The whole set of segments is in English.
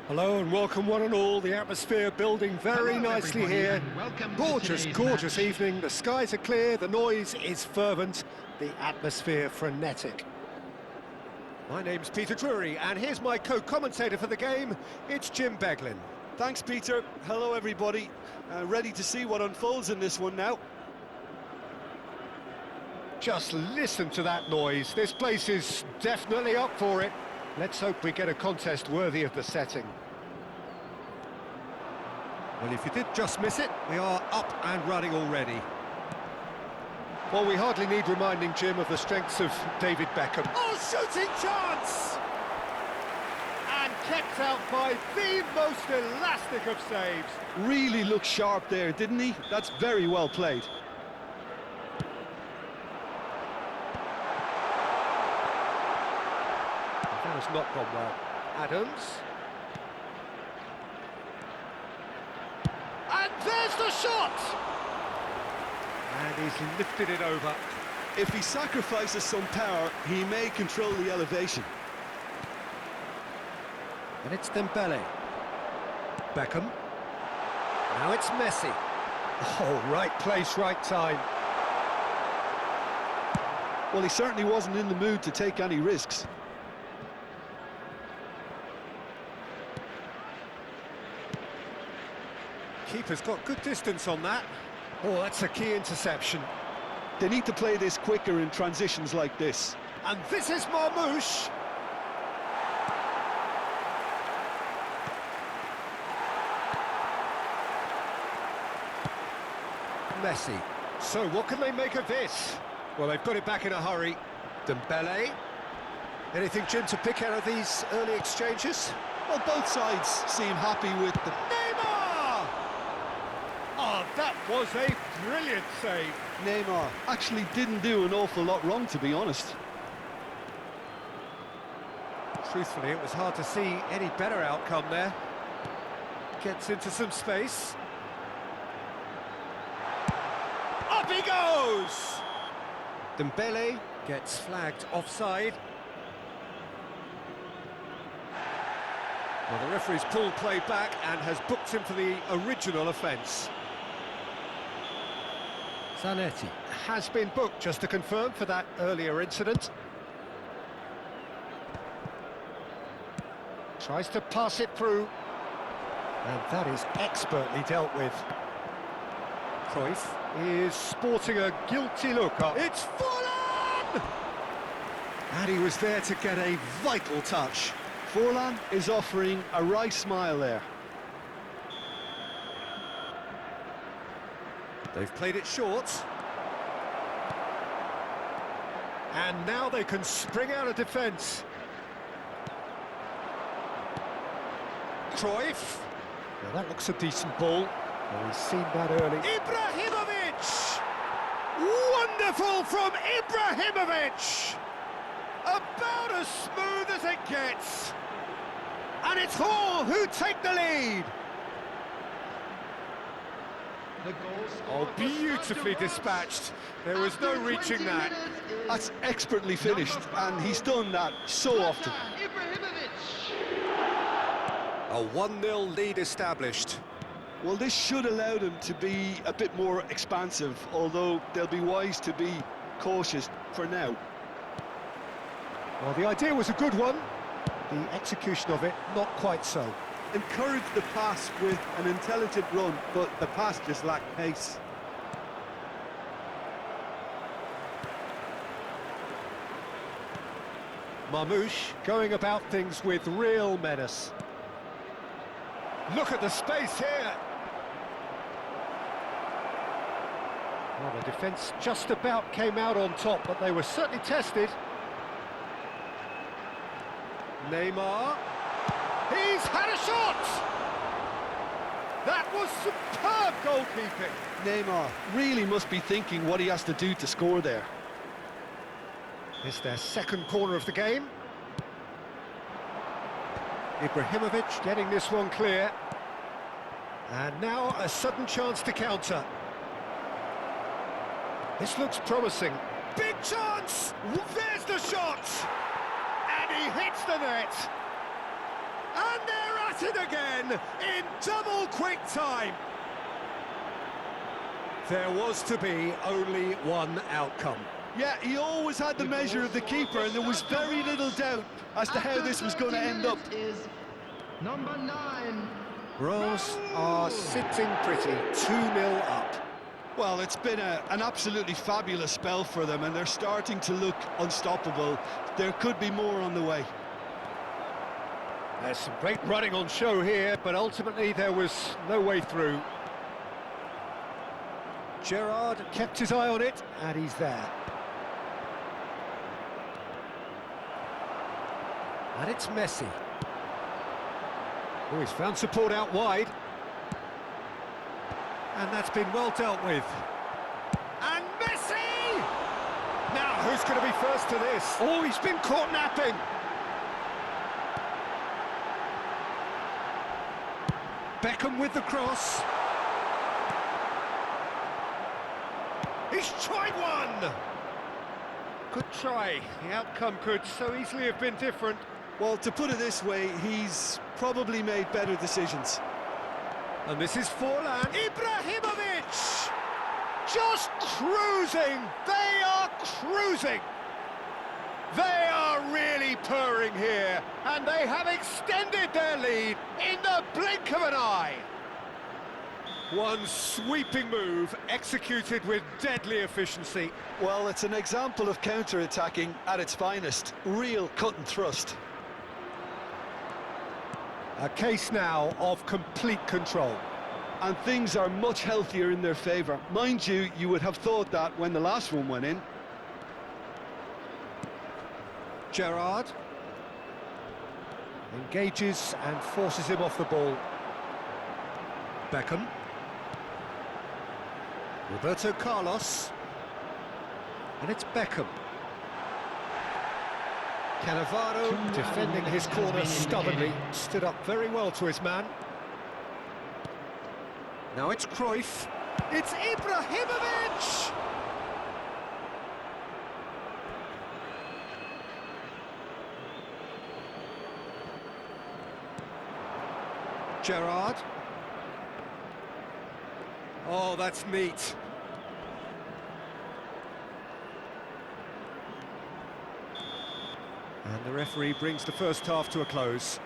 Hello and welcome one and all, the atmosphere building very nicely here. Gorgeous evening, the skies are clear, the noise is fervent, the atmosphere frenetic. My name's Peter Drury and here's my co-commentator for the game, it's Jim Beglin. Thanks, Peter. Hello, everybody. Ready to see what unfolds in this one now. Just listen to that noise, this place is definitely up for it. Let's hope we get a contest worthy of the setting. Well, if you did just miss it, we are up and running already. Well, we hardly need reminding, Jim, of the strengths of David Beckham. Oh, shooting chance! And kept out by the most elastic of saves. Really looked sharp there, didn't he? That's very well played. That has not gone well. Adams. And there's the shot! And he's lifted it over. If he sacrifices some power, he may control the elevation. And it's Dembele. Beckham. Now it's Messi. Oh, right place, right time. Well, he certainly wasn't in the mood to take any risks. Keeper's got good distance on that. Oh, that's a key interception. They need to play this quicker in transitions like this. And this is Marmoush. Messi. So what can they make of this? Well, they've got it back in a hurry. Dembele. Anything, Jim, to pick out of these early exchanges? Well, both sides seem happy with the... Neymar! Oh, that was a brilliant save. Neymar actually didn't do an awful lot wrong, to be honest. Truthfully, it was hard to see any better outcome there. Gets into some space. Up he goes! Dembele gets flagged offside. Well, the referee's pulled play back and has booked him for the original offence. Zanetti has been booked, just to confirm, for that earlier incident. Tries to pass it through. And that is expertly dealt with. Cruyff is sporting a guilty look up. It's Forlan! And he was there to get a vital touch. Forlan is offering a wry smile there. They've played it short. And now they can spring out of defence. Cruyff. Now that looks a decent ball. Oh, he's seen that early. Ibrahimovic! Wonderful from Ibrahimovic! About as smooth as it gets. And it's Hall who take the lead. Oh, beautifully dispatched. There was no reaching that. That's expertly finished, and he's done that so often. A 1-0 lead established. Well, this should allow them to be a bit more expansive, although they'll be wise to be cautious for now. Well, the idea was a good one. The execution of it, not quite so. Encourage the pass with an intelligent run, but the pass just lacked pace. Marmoush going about things with real menace. Look at the space here. Well, the defence just about came out on top, but they were certainly tested. Neymar. He's had a shot! That was superb goalkeeping. Neymar really must be thinking what he has to do to score there. It's their second corner of the game. Ibrahimovic getting this one clear. And now a sudden chance to counter. This looks promising. Big chance! There's the shot! And he hits the net! And they're at at it again in double quick time. There was to be only one outcome. Yeah, he always had the measure of the keeper, and there was very little doubt as to how this was going to end up. Number 9. Rose are sitting pretty, 2-0 up. Well, it's been an absolutely fabulous spell for them, and they're starting to look unstoppable. There could be more on the way. There's some great running on show here, but ultimately there was no way through. Gerrard kept his eye on it, and he's there. And it's Messi. Oh, he's found support out wide. And that's been well dealt with. And Messi! Now, who's going to be first to this? Oh, he's been caught napping. Beckham with the cross. He's tried one! Good try. The outcome could so easily have been different. Well, to put it this way, he's probably made better decisions. And this is Forlan. Ibrahimovic! Just cruising! They are cruising! They are really purring here, and they have extended their lead in the blink of an eye. One sweeping move, executed with deadly efficiency. Well, it's an example of counter-attacking at its finest. Real cut and thrust. A case now of complete control. And things are much healthier in their favour. Mind you, you would have thought that when the last one went in. Gerrard engages and forces him off the ball. Beckham. Roberto Carlos. And it's Beckham. Cannavaro, defending his corner stubbornly, stood up very well to his man. Now it's Cruyff. It's Ibrahimovic! Gerrard. Oh, that's neat. And the referee brings the first half to a close.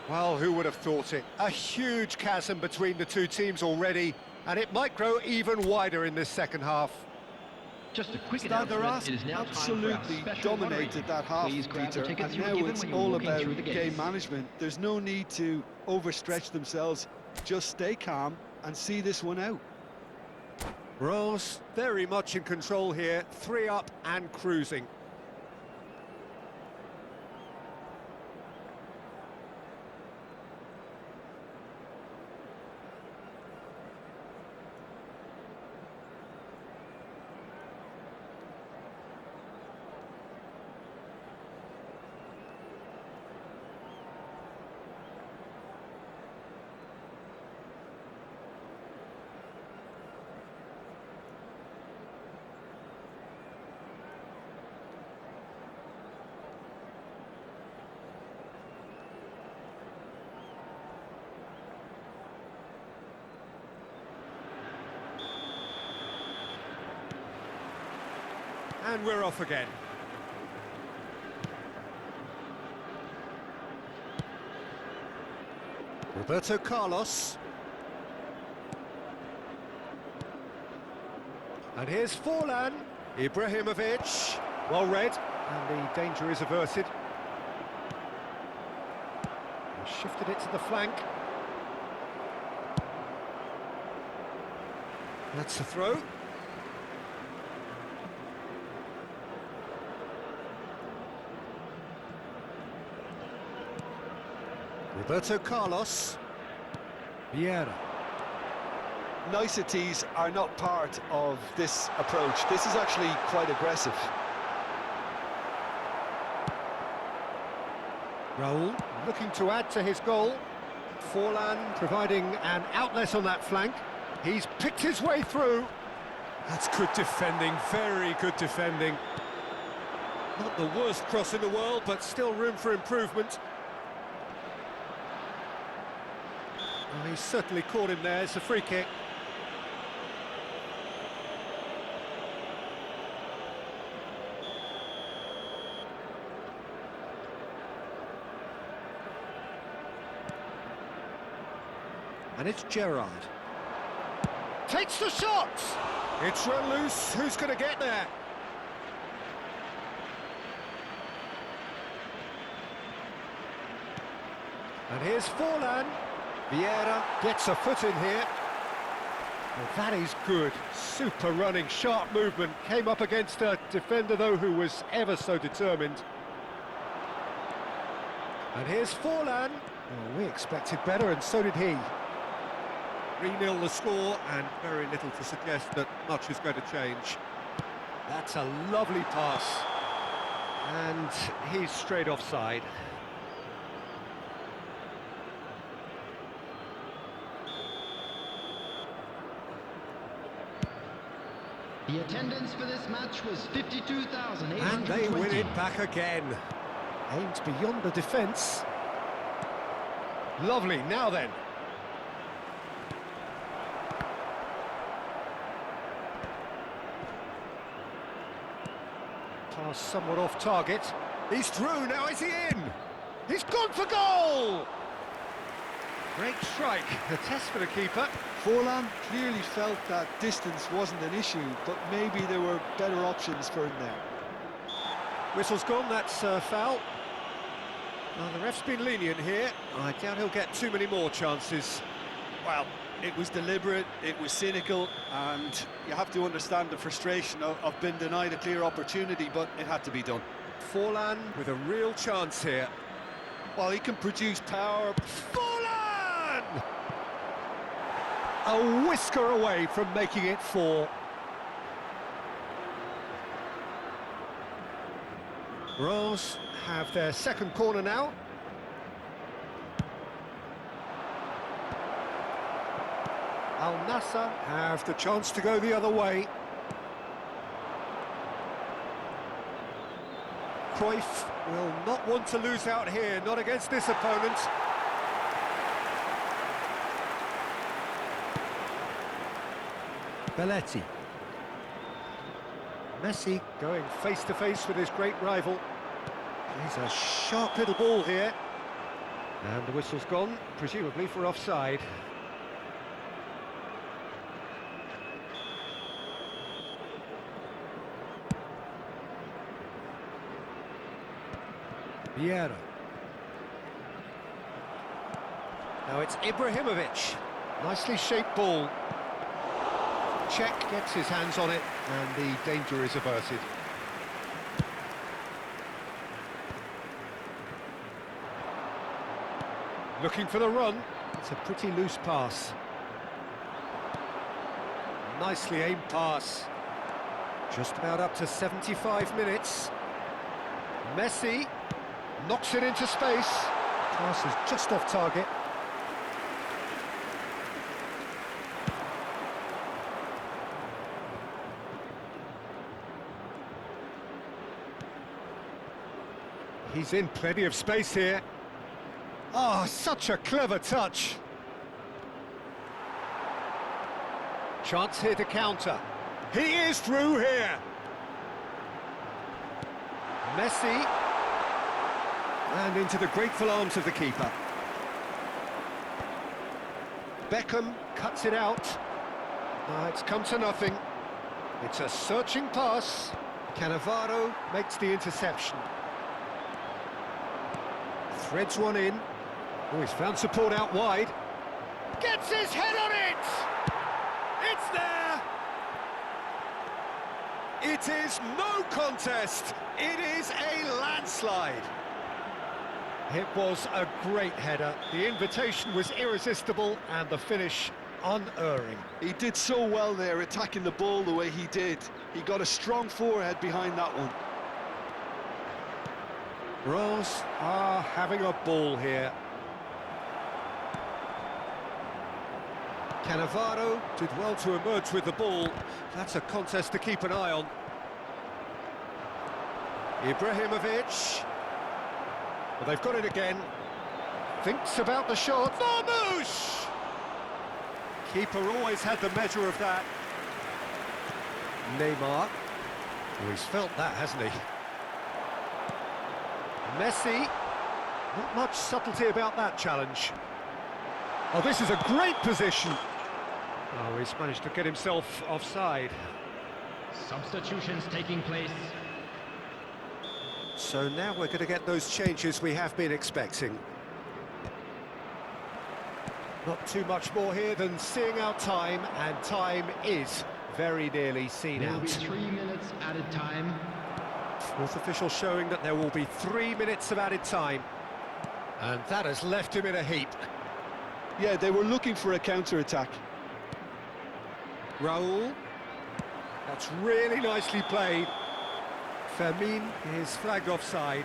Well, who would have thought it? A huge chasm between the two teams already, and it might grow even wider in this second half. Just a quick Stade announcement. It is now absolutely dominated that half, Peter, and now it's all about game management. There's no need to overstretch themselves. Just stay calm and see this one out. Rose very much in control here, 3 up and cruising. And we're off again. Roberto Carlos. And here's Forlan. Ibrahimovic. Well read. And the danger is averted. He shifted it to the flank. That's a throw. Roberto Carlos. Vieira. Niceties are not part of this approach. This is actually quite aggressive. Raul looking to add to his goal. Forlan providing an outlet on that flank. He's picked his way through. That's good defending, very good defending. Not the worst cross in the world, but still room for improvement. Oh, he's certainly caught him there. It's a free kick. And it's Gerrard. Takes the shot! It's run loose. Who's going to get there? And here's Forlan. Vieira gets a foot in here. Well, that is good. Super running, sharp movement. Came up against a defender, though, who was ever so determined. And here's Forlan. Oh, we expected better, and so did he. 3-0 the score, and very little to suggest that much is going to change. That's a lovely pass. And he's straight offside. The attendance for this match was 52,820. And they win it back again. Aimed beyond the defence. Lovely, now then. Pass somewhat off target. He's through, now is he in? He's gone for goal! Great strike, a test for the keeper. Forlan clearly felt that distance wasn't an issue, but maybe there were better options for him there. Whistle's gone, that's a foul. Well, the ref's been lenient here. I doubt he'll get too many more chances. Well, it was deliberate, it was cynical, and you have to understand the frustration of being denied a clear opportunity, but it had to be done. Forlan with a real chance here. Well, he can produce power. Forlan! A whisker away from making it 4. Reims have their second corner now. Al Nassr have the chance to go the other way. Cruyff will not want to lose out here, not against this opponent. Belletti. Messi going face-to-face with his great rival. He's a sharp little ball here. And the whistle's gone, presumably for offside. Vieira. Now it's Ibrahimovic. Nicely shaped ball. Czech gets his hands on it, and the danger is averted. Looking for the run. It's a pretty loose pass. Nicely aimed pass. Just about up to 75 minutes. Messi knocks it into space. Pass is just off target. He's in plenty of space here. Oh, such a clever touch. Chance here to counter. He is through here. Messi. And into the grateful arms of the keeper. Beckham cuts it out. It's come to nothing. It's a searching pass. Cannavaro makes the interception. Threads one in. Oh, he's found support out wide. Gets his head on it! It's there! It is no contest. It is a landslide. It was a great header. The invitation was irresistible and the finish unerring. He did so well there, attacking the ball the way he did. He got a strong forehead behind that one. Reims are having a ball here. Cannavaro did well to emerge with the ball. That's a contest to keep an eye on. Ibrahimovic. Well, they've got it again. Thinks about the shot. Marmoush! Keeper always had the measure of that. Neymar. Oh, he's felt that, hasn't he? Messi. Not much subtlety about that challenge. Oh, this is a great position. Oh, he's managed to get himself offside. Substitutions taking place. So now we're going to get those changes we have been expecting. Not too much more here than seeing out time, and time is very nearly seen There will out. be 3 minutes added time. Fourth official showing that there will be 3 minutes of added time. And that has left him in a heap. Yeah, they were looking for a counter-attack. Raul. That's really nicely played. Fermin is flagged offside.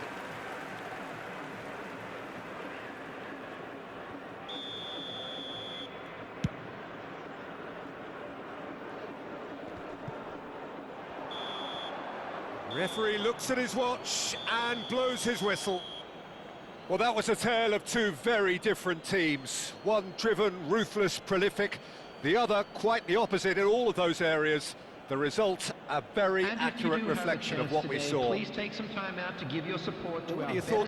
Referee looks at his watch and blows his whistle. Well, that was a tale of two very different teams. One driven, ruthless, prolific. The other quite the opposite in all of those areas. The result, a very And if you accurate do have a reflection of chance what we today, saw. Please take some time out to give your support to What our are your thoughts?